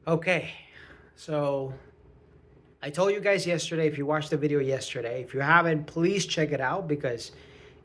Okay, so I told you guys yesterday, if you watched the video yesterday, if you haven't, please check it out because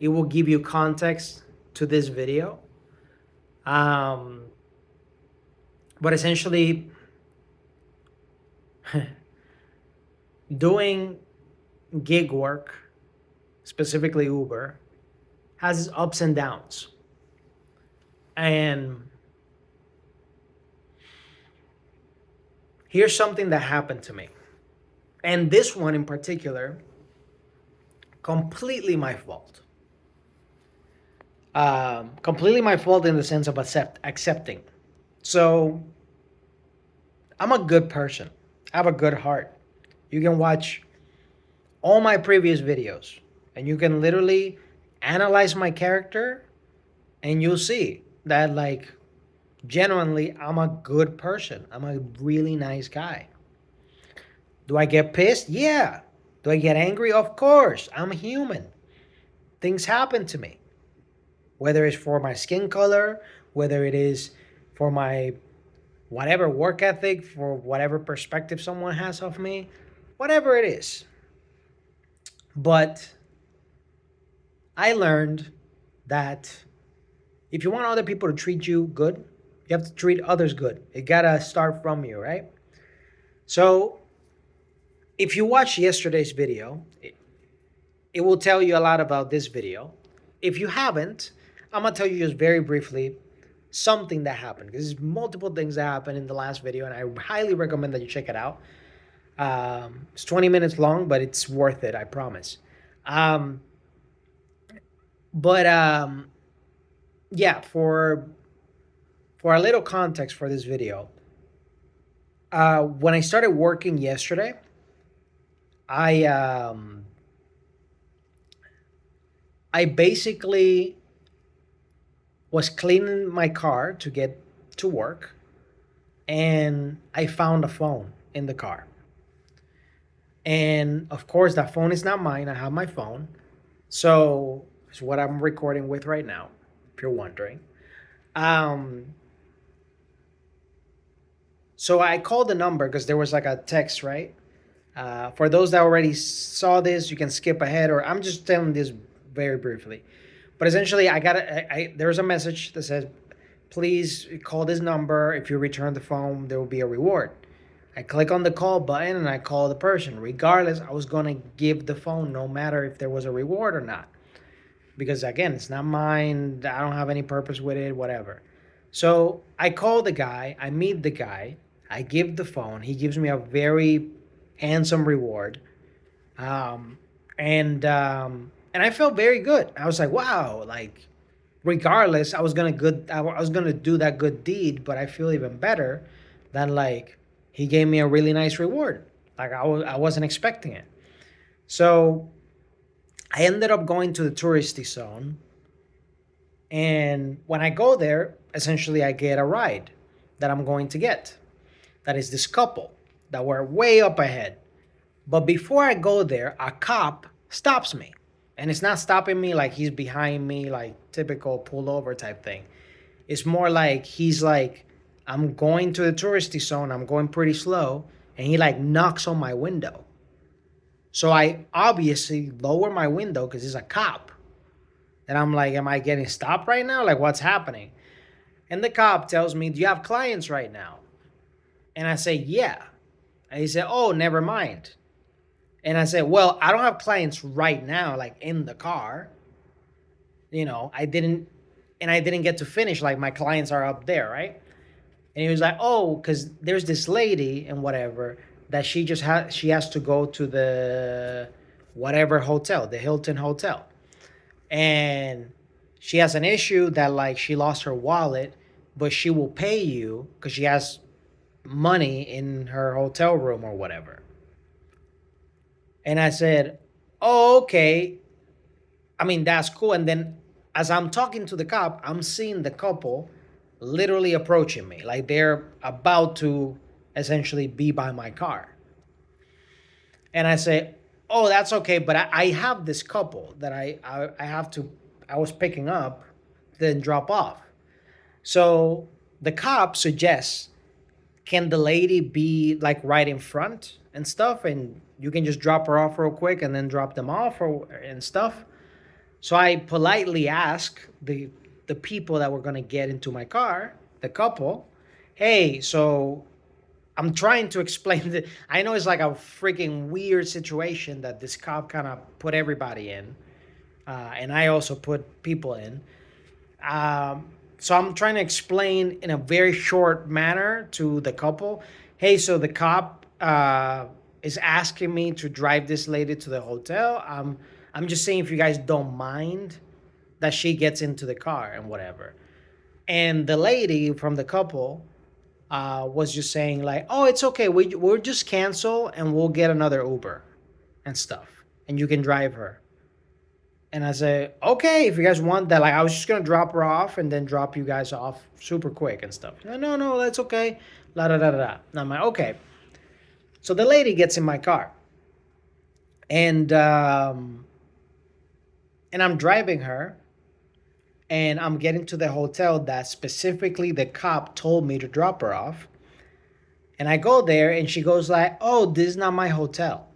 it will give you context to this video. Um, but essentially, doing gig work, specifically Uber, has its ups and downs. And here's something that happened to me. And this one in particular, completely my fault. Completely my fault in the sense of accepting. So I'm a good person. I have a good heart. You can watch all my previous videos and you can literally analyze my character and you'll see that like genuinely I'm a good person. I'm a really nice guy. Do I get pissed? Yeah. Do I get angry? Of course. I'm human. Things happen to me. Whether it's for my skin color, whether it is for my whatever work ethic, for whatever perspective someone has of me, whatever it is. But I learned that if you want other people to treat you good, you have to treat others good. It gotta start from you, right? So if you watch yesterday's video, it will tell you a lot about this video. If you haven't, I'm gonna tell you just very briefly something that happened because there's multiple things that happened in the last video, and I highly recommend that you check it out. It's 20 minutes long, but it's worth it, I promise. Um, but yeah, for a little context for this video, when I started working yesterday, I um, I basically was cleaning my car to get to work, and I found a phone in the car. And of course, that phone is not mine. I have my phone, so it's what I'm recording with right now. If you're wondering, um, so I called the number because there was like a text, right? For those that already saw this, you can skip ahead, or I'm just telling this very briefly. But essentially, there's a message that says, "Please call this number. If you return the phone, there will be a reward." I click on the call button and I call the person. Regardless, I was gonna give the phone no matter if there was a reward or not, because again, it's not mine. I don't have any purpose with it. Whatever. So I call the guy. I meet the guy. I give the phone. He gives me a very handsome reward, um, and I felt very good. I was like, wow, like regardless, I was gonna do that good deed, but I feel even better than like he gave me a really nice reward. Like I wasn't expecting it. So I ended up going to the touristy zone, and when I go there, essentially I get a ride that I'm going to get. That is this couple that were way up ahead. But before I go there, a cop stops me. And it's not stopping me like he's behind me, like typical pullover type thing. It's more like he's like, I'm going to the touristy zone, I'm going pretty slow, and he like knocks on my window. So I obviously lower my window because he's a cop. And I'm like, am I getting stopped right now? Like, what's happening? And the cop tells me, do you have clients right now? And I say, yeah. And he said, oh, never mind. And I said, well, I don't have clients right now, like in the car. I didn't get to finish. Like my clients are up there, right? And he was like, oh, because there's this lady and whatever that she has to go to the whatever hotel, the Hilton Hotel. And she has an issue that like she lost her wallet, but she will pay you because she has money in her hotel room or whatever. And I said, oh, okay. I mean, that's cool. And then as I'm talking to the cop, I'm seeing the couple literally approaching me. Like they're about to essentially be by my car. And I say, oh, that's okay. But I have this couple that I was picking up, then drop off. So the cop suggests can the lady be like right in front and stuff, and you can just drop her off real quick and then drop them off or and stuff. So I politely ask the people that were gonna get into my car, the couple, hey, so I'm trying to explain that I know it's like a freaking weird situation that this cop kind of put everybody in, and I also put people in. Um, so I'm trying to explain in a very short manner to the couple, hey, so the cop is asking me to drive this lady to the hotel. I'm just saying if you guys don't mind that she gets into the car and whatever. And the lady from the couple was just saying like, oh, it's okay. We'll just cancel and we'll get another Uber and stuff, and you can drive her. And I said, okay, if you guys want that, like I was just gonna drop her off and then drop you guys off super quick and stuff. No, no, that's okay. La da da da da. And I'm like, okay. So the lady gets in my car, and I'm driving her, and I'm getting to the hotel that specifically the cop told me to drop her off. And I go there, and she goes like, "Oh, this is not my hotel."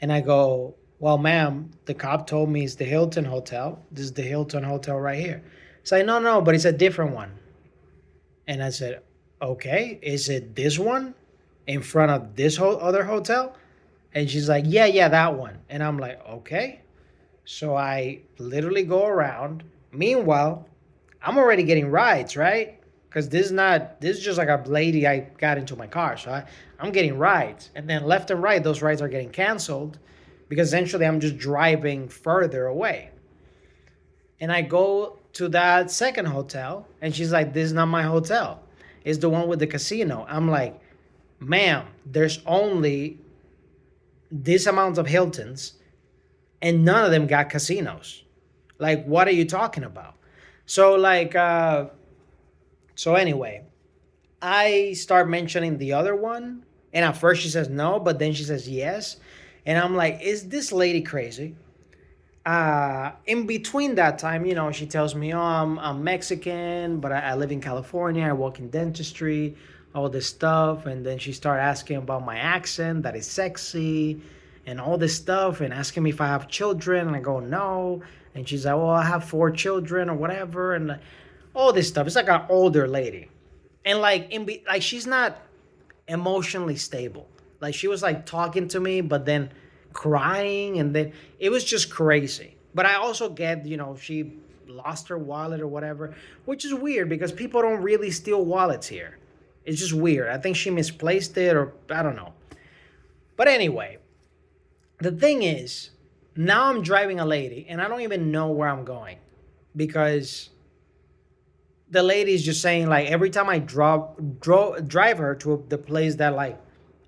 And I go, well, ma'am, the cop told me it's the Hilton Hotel. This is the Hilton Hotel right here. It's like, no, no, but it's a different one. And I said, okay, is it this one in front of this other hotel? And she's like, yeah, yeah, that one. And I'm like, okay. So I literally go around. Meanwhile, I'm already getting rides, right? Because this is just like a lady I got into my car. So I'm getting rides. And then left and right, those rides are getting canceled because essentially I'm just driving further away. And I go to that second hotel, and she's like, this is not my hotel. It's the one with the casino. I'm like, ma'am, there's only this amount of Hiltons, and none of them got casinos. Like, what are you talking about? So, like, so anyway, I start mentioning the other one, and at first she says no, but then she says yes. And I'm like, is this lady crazy? In between that time, she tells me, oh, I'm Mexican, but I live in California. I work in dentistry, all this stuff. And then she started asking about my accent, that is sexy, and all this stuff, and asking me if I have children. And I go, no. And she's like, well, I have 4 children or whatever. And all this stuff. It's like an older lady. And like, like she's not emotionally stable. Like she was like talking to me, but then crying, and then it was just crazy. But I also get, she lost her wallet or whatever, which is weird because people don't really steal wallets here. It's just weird. I think she misplaced it, or I don't know. But anyway, the thing is, now I'm driving a lady and I don't even know where I'm going because the lady's just saying like every time I drive her to the place that like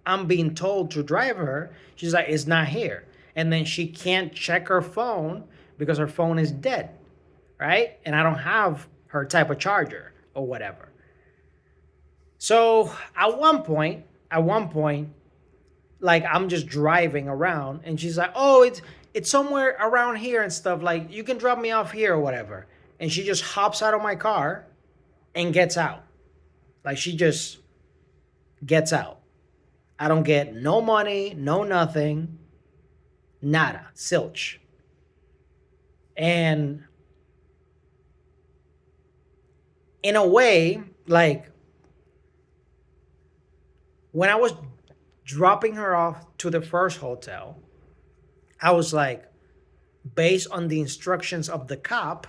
I'm being told to drive her, she's like, it's not here. And then she can't check her phone because her phone is dead, right? And I don't have her type of charger or whatever. So at one point, like I'm just driving around and she's like, oh, it's somewhere around here and stuff. Like you can drop me off here or whatever. And she just hops out of my car and gets out. Like she just gets out. I don't get no money, no nothing, nada, silch. And in a way, like when I was dropping her off to the first hotel, I was like, based on the instructions of the cop,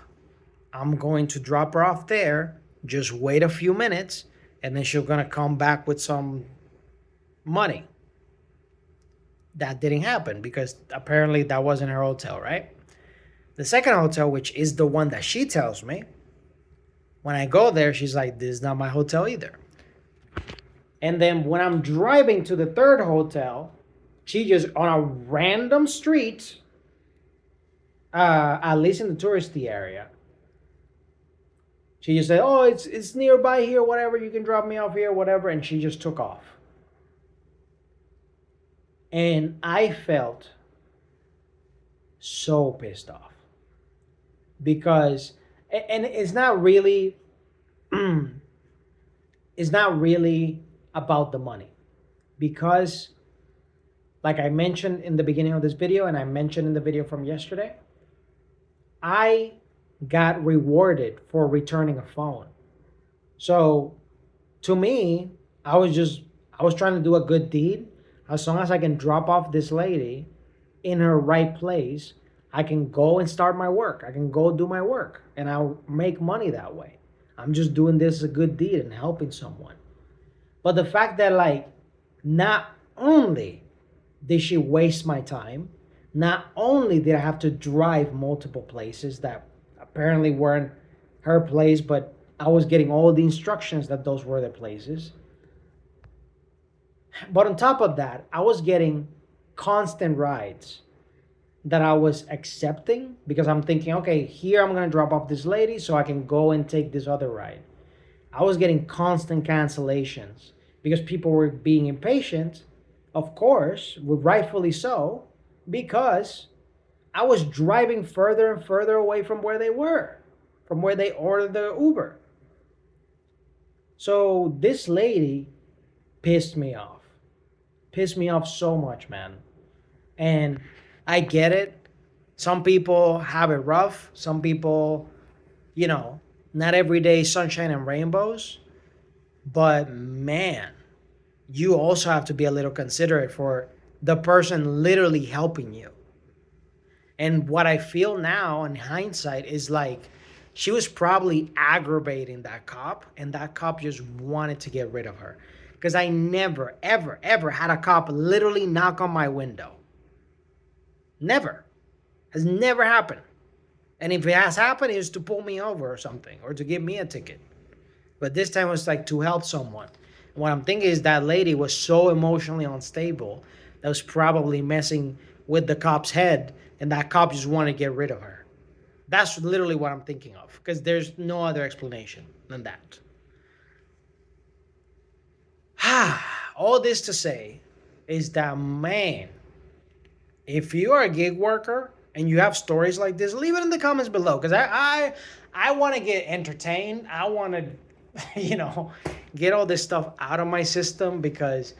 I'm going to drop her off there, just wait a few minutes, and then she's going to come back with some money. That didn't happen because apparently that wasn't her hotel, right? The second hotel, which is the one that she tells me, when I go there, she's like, this is not my hotel either. And then when I'm driving to the third hotel, she just on a random street, at least in the touristy area, she just said, oh, it's nearby here, whatever, you can drop me off here, whatever, and she just took off. And I felt so pissed off because, and it's not really is not really about the money, because like I mentioned in the beginning of this video and I mentioned in the video from yesterday, I got rewarded for returning a phone. So to me, I was trying to do a good deed. As long as I can drop off this lady in her right place, I can go and start my work. I can go do my work and I'll make money that way. I'm just doing this as a good deed and helping someone. But the fact that, like, not only did she waste my time, not only did I have to drive multiple places that apparently weren't her place, but I was getting all the instructions that those were the places. But on top of that, I was getting constant rides that I was accepting because I'm thinking, okay, here I'm going to drop off this lady so I can go and take this other ride. I was getting constant cancellations because people were being impatient, of course, rightfully so, because I was driving further and further away from where they were, from where they ordered the Uber. So this lady pissed me off. Pissed me off so much, man. And I get it. Some people have it rough. Some people, not every day sunshine and rainbows. But man, you also have to be a little considerate for the person literally helping you. And what I feel now in hindsight is like she was probably aggravating that cop, and that cop just wanted to get rid of her. Because I never, ever, ever had a cop literally knock on my window. Never. Has never happened. And if it has happened, it was to pull me over or something, or to give me a ticket. But this time it was like to help someone. And what I'm thinking is that lady was so emotionally unstable that was probably messing with the cop's head, and that cop just wanted to get rid of her. That's literally what I'm thinking of, because there's no other explanation than that. All this to say is that, man, if you are a gig worker and you have stories like this, leave it in the comments below, because I want to get entertained. I want to, get all this stuff out of my system, because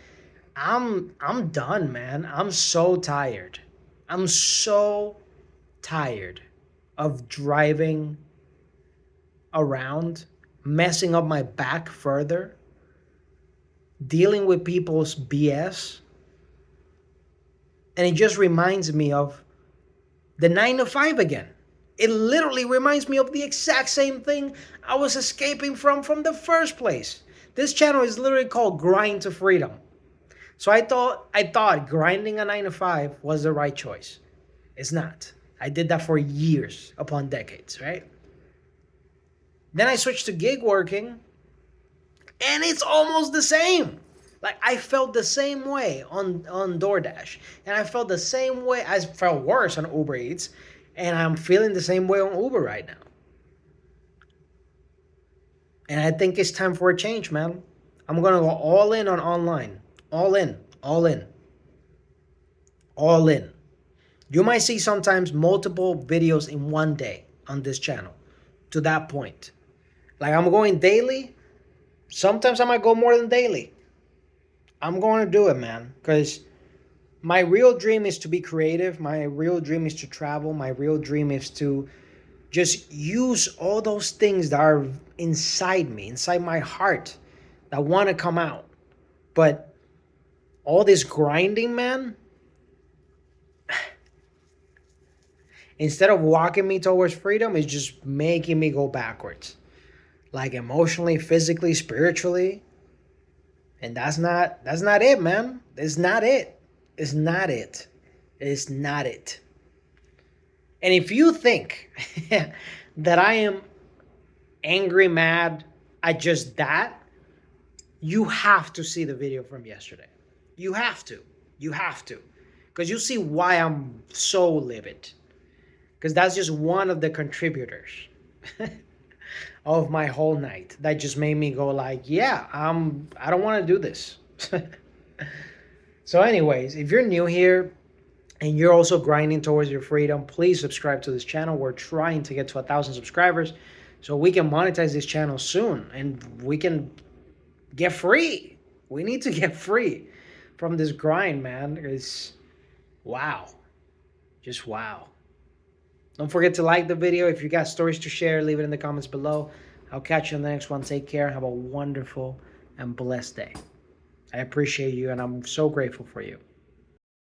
I'm done, man. I'm so tired. I'm so tired of driving around, messing up my back further, dealing with people's BS. And it just reminds me of the 9 to 5 again. It literally reminds me of the exact same thing I was escaping from the first place. This channel is literally called Grind to Freedom. So I thought grinding a 9 to 5 was the right choice. It's not. I did that for years upon decades, right? Then I switched to gig working, and it's almost the same. Like, I felt the same way on DoorDash, and I felt the same way. I felt worse on Uber Eats, and I'm feeling the same way on Uber right now. And I think it's time for a change, man. I'm going to go all in on online. All in, all in, all in. You might see sometimes multiple videos in one day on this channel, to that point. Like, I'm going daily. Sometimes I might go more than daily. I'm going to do it, man, because my real dream is to be creative. My real dream is to travel. My real dream is to just use all those things that are inside me, inside my heart, that want to come out. But all this grinding, man, instead of walking me towards freedom, is just making me go backwards. Like, emotionally, physically, spiritually. And that's not it, man. It's not it. It's not it. It's not it. And if you think that I am angry, mad at just that, you have to see the video from yesterday. You have to. You have to. Because you see why I'm so livid. Because that's just one of the contributors of my whole night. That just made me go like, yeah, I don't want to do this. So anyways, if you're new here and you're also grinding towards your freedom, please subscribe to this channel. We're trying to get to 1,000 subscribers so we can monetize this channel soon, and we can get free. We need to get free from this grind, man. It's wow. Just wow. Don't forget to like the video. If you got stories to share, leave it in the comments below. I'll catch you in the next one. Take care. Have a wonderful and blessed day. I appreciate you and I'm so grateful for you.